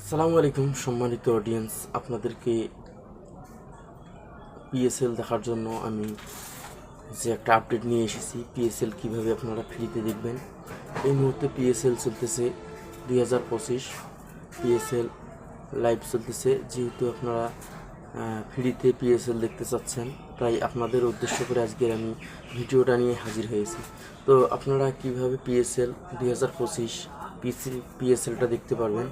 আসসালামু আলাইকুম সম্মানিত অডিয়েন্স, আপনাদেরকে পিএসএল দেখার জন্য আমি যে একটা আপডেট নিয়ে এসেছি। পিএসএল কিভাবে আপনারা ফ্রিতে দেখবেন। এই মুহূর্তে পিএসএল চলতেছে 2025 পিএসএল লাইভ চলতেছে। যেহেতু আপনারা ফ্রিতে পিএসএল দেখতে চাচ্ছেন, তাই আপনাদের উদ্দেশ্য করে আজকের আমি ভিডিওটা নিয়ে হাজির হয়েছি। তো আপনারা কিভাবে পিএসএল 2025 পিএসএলটা দেখতে পারবেন,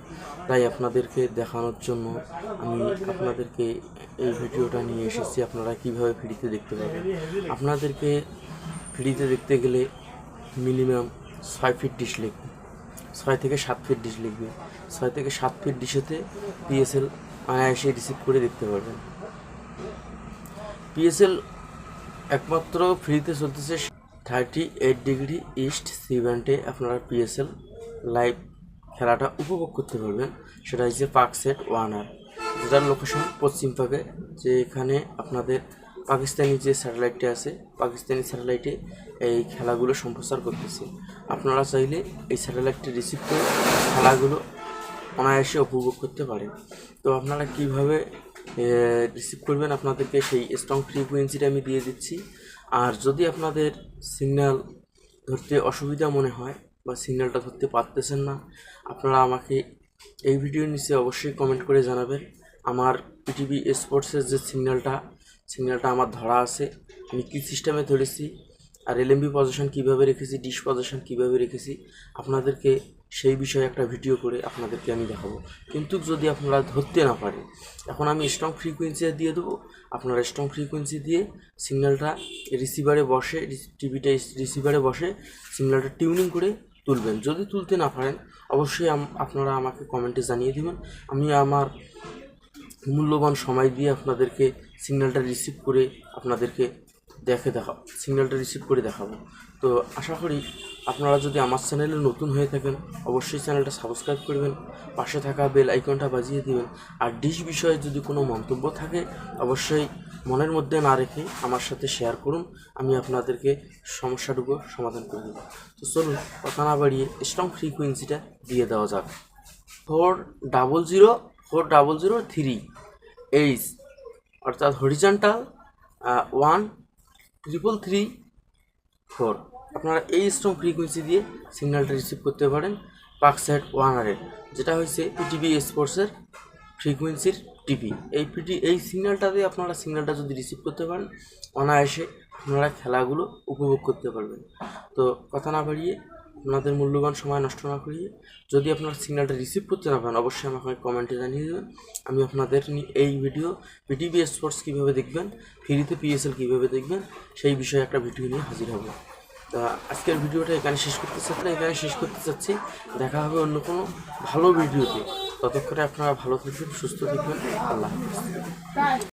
তাই আপনাদেরকে দেখানোর জন্য আমি আপনাদেরকে এই ভিডিওটা নিয়ে এসেছি। আপনারা কিভাবে ফ্রিতে দেখতে পারবেন। আপনাদেরকে ফ্রিতে দেখতে গেলে মিনিমাম 6 ফিট ডিশ লিখবে, 6 থেকে 7 ফিট ডিশ লিখবে। 6 থেকে 7 ফিট ডিশেতে পিএসএল অনায়াসে রিসিভ করে দেখতে পারবেন। পিএসএল একমাত্র ফ্রিতে চলতেছে 38 ডিগ্রি ইস্ট সি ব্যান্ডে। আপনারা পিএসএল লাইভ খেলাটা উপভোগ করতে পারবেন। সেটা হচ্ছে পাকসেট ওয়ানার, যেটার লোকেশন পশ্চিম পাকে। যে এখানে আপনাদের পাকিস্তানি যে স্যাটেলাইটটি আছে, পাকিস্তানি স্যাটেলাইটে এই খেলাগুলো সম্প্রচার করতেছে। আপনারা চাইলে এই স্যাটেলাইটটি রিসিভ করে খেলাগুলো অনায়াসে উপভোগ করতে পারেন। তো আপনারা কিভাবে রিসিভ করবেন, আপনাদেরকে সেই স্ট্রং ফ্রিকোয়েন্সিটা আমি দিয়ে দিচ্ছি। আর যদি আপনাদের সিগন্যাল ধরতে অসুবিধা মনে হয় বা সিগন্যালটা ধরতে পারতেছেন না, আপনারা আমাকে এই ভিডিওর নিচে অবশ্যই কমেন্ট করে জানাবেন। আমার পিটিভি স্পোর্টসের যে সিগন্যালটা আমার ধরা আছে, আমি কী সিস্টেমে ধরেছি, আর এলএমবি পজিশন কীভাবে রেখেছি, ডিশ পজিশন কীভাবে রেখেছি, আপনাদেরকে সেই বিষয়ে একটা ভিডিও করে আপনাদেরকে আমি দেখাবো। কিন্তু যদি আপনারা ধরতে না পারেন, এখন আমি স্ট্রং ফ্রিকোয়েন্সি দিয়ে দেবো। আপনারা স্ট্রং ফ্রিকোয়েন্সি দিয়ে সিগন্যালটা রিসিভারে বসে, টিভিটা রিসিভারে বসে সিগন্যালটা টিউনিং করে তুলবেন। যদি তুলতে না পারেন, অবশ্যই আপনারা আমাকে কমেন্টে জানিয়ে দেবেন। আমি আমার মূল্যবান সময় দিয়ে আপনাদেরকে সিগন্যালটা রিসিভ করে আপনাদেরকে সিগন্যালটা রিসিভ করে দেখাবো। তো আশা করি আপনারা যদি আমার চ্যানেলে নতুন হয়ে থাকেন, অবশ্যই চ্যানেলটা সাবস্ক্রাইব করবেন, পাশে থাকা বেল আইকনটা বাজিয়ে দেবেন। আর ডিশ বিষয়ে যদি কোনো মন্তব্য থাকে, অবশ্যই মনের মধ্যে না রেখে আমার সাথে শেয়ার করুন। আমি আপনাদেরকে সমস্যাটুকু সমাধান করে দেবো। তো চলুন কথা না বাড়িয়ে স্ট্রং ফ্রিকোয়েন্সিটা দিয়ে দেওয়া যাক। 40003 এইচ, অর্থাৎ হরিজন্টাল 13334। আপনারা এই স্ট্রং ফ্রিকোয়েন্সি দিয়ে সিগন্যালটা রিসিভ করতে পারেন পাকসেট ওয়ানারের, যেটা হচ্ছে পিটিভি স্পোর্টসের ফ্রিকোয়েন্সির টিভি। এই সিগন্যালটা দিয়ে আপনারা সিগন্যালটা যদি রিসিভ করতে পারেন, অনায়াসে আপনারা খেলাগুলো উপভোগ করতে পারবেন। তো কথা না বাড়িয়ে, আপনাদের মূল্যবান সময় নষ্ট না করিয়ে, যদি আপনারা সিগন্যালটা রিসিভ করতে না পারেন, অবশ্যই আমাকে কমেন্টে জানিয়ে দেবেন। আমি আপনাদের এই ভিডিও পিটিভি স্পোর্টস কীভাবে দেখবেন, ফ্রিতে পিএসএল কীভাবে দেখবেন, সেই বিষয়ে একটা ভিডিও নিয়ে হাজির হব। তা আজকের ভিডিওটা এখানে শেষ করতে চাচ্ছি। দেখা হবে অন্য কোনো ভালো ভিডিওতে। ততক্ষণে আপনারা ভালো থাকবেন, সুস্থ থাকবেন। আল্লাহ হাফেজ।